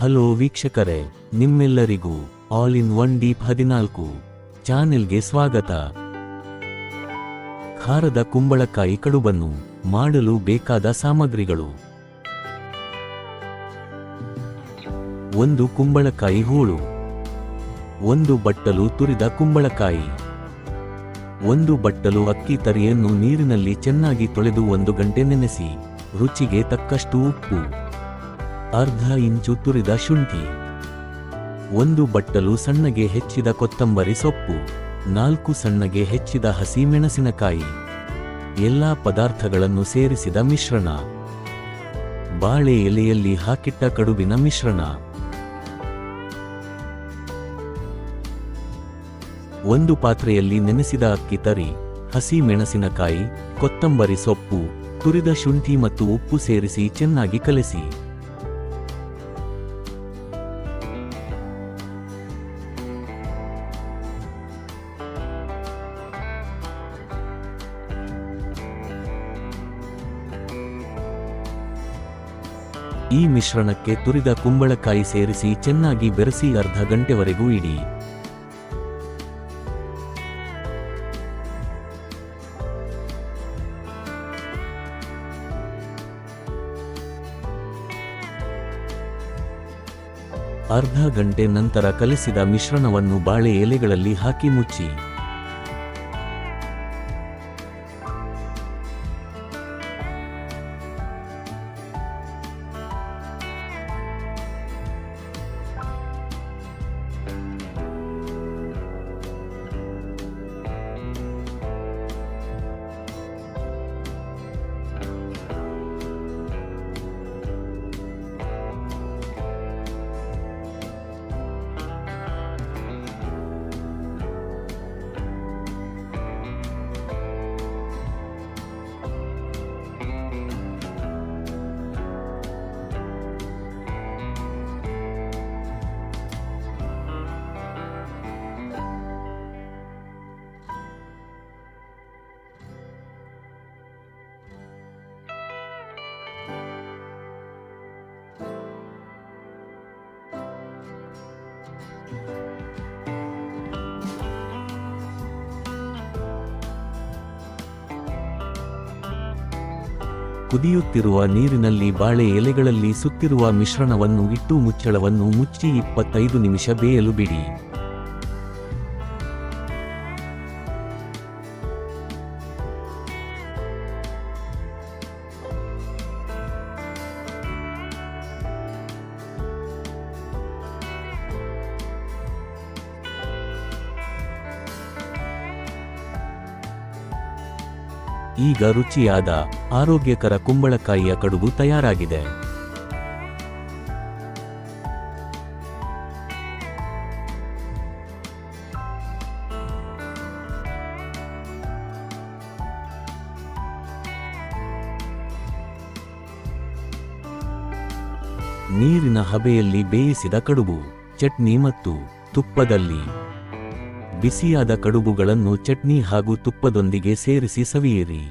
Hello ವೀಕ್ಷಕರೇ, ನಿಮ್ಮೆಲ್ಲರಿಗೂ all in one deep 14 ಚಾನೆಲ್ಗೆ ಸ್ವಾಗತ. ಖಾರದ ಕುಂಬಳಕಾಯಿ ಕಡುಬನ್ನು ಮಾಡಲು ಬೇಕಾದ ಸಾಮಗ್ರಿಗಳು: 1 ಕುಂಬಳಕಾಯಿ ಹೋಳು, 1 ಬಟ್ಟಲು ತುರಿದ ಕುಂಬಳಕಾಯಿ, 1 ಬಟ್ಟಲು ಅಕ್ಕಿ ತರಿಯನ್ನು ನೀರಿನಲ್ಲಿ ಚೆನ್ನಾಗಿ ತೊಳೆದು 1 ಗಂಟೆ ನೆನೆಸಿ, ರುಚಿಗೆ ತಕ್ಕಷ್ಟು ಉಪ್ಪು, ಅರ್ಧ ಇಂಚು ತುರಿದ ಶುಂಠಿ, 1 ಬಟ್ಟಲು ಸಣ್ಣಗೆ ಹೆಚ್ಚಿದ ಕೊತ್ತಂಬರಿ ಸೊಪ್ಪು, 4 ಸಣ್ಣಗೆ ಹೆಚ್ಚಿದ ಹಸಿ ಮೆಣಸಿನಕಾಯಿ. ಎಲ್ಲಾ ಪದಾರ್ಥಗಳನ್ನು ಸೇರಿಸಿದ ಮಿಶ್ರಣ. ಬಾಳೆ ಎಲೆಯಲ್ಲಿ ಹಾಕಿಟ್ಟ ಕಡುಬಿನ ಮಿಶ್ರಣ. 1 ಪಾತ್ರೆಯಲ್ಲಿ ನೆನೆಸಿದ ಅಕ್ಕಿ ತರಿ, ಹಸಿ ಮೆಣಸಿನಕಾಯಿ, ಕೊತ್ತಂಬರಿ ಸೊಪ್ಪು, ತುರಿದ ಶುಂಠಿ ಮತ್ತು ಉಪ್ಪು ಸೇರಿಸಿ ಚೆನ್ನಾಗಿ ಕಲಸಿ. ಈ ಮಿಶ್ರಣಕ್ಕೆ ತುರಿದ ಕುಂಬಳಕಾಯಿ ಸೇರಿಸಿ ಚೆನ್ನಾಗಿ ಬೆರೆಸಿ ಅರ್ಧ ಗಂಟೆವರೆಗೂ ಇಡಿ. ಅರ್ಧ ಗಂಟೆ ನಂತರ ಕಲಸಿದ ಮಿಶ್ರಣವನ್ನು ಬಾಳೆ ಎಲೆಗಳಲ್ಲಿ ಹಾಕಿ ಮುಚ್ಚಿ. ಕುದಿಯುತ್ತಿರುವ ನೀರಿನಲ್ಲಿ ಬಾಳೆ ಎಲೆಗಳಲ್ಲಿ ಸುತ್ತಿರುವ ಮಿಶ್ರಣವನ್ನು ಇಟ್ಟು ಮುಚ್ಚಳವನ್ನು ಮುಚ್ಚಿ 25 ನಿಮಿಷ ಬೇಯಲು ಬಿಡಿ. ಈಗ ರುಚಿಯಾದ ಆರೋಗ್ಯಕರ ಕುಂಬಳಕಾಯಿಯ ಕಡುಬು ತಯಾರಾಗಿದೆ. ನೀರಿನ ಹಬೆಯಲ್ಲಿ ಬೇಯಿಸಿದ ಕಡುಬು, ಚಟ್ನಿ ಮತ್ತು ತುಪ್ಪದಲ್ಲಿ. ಬಿಸಿಯಾದ ಕಡುಬುಗಳನ್ನು ಚಟ್ನಿ ಹಾಗೂ ತುಪ್ಪದೊಂದಿಗೆ ಸೇರಿಸಿ ಸವಿಯಿರಿ.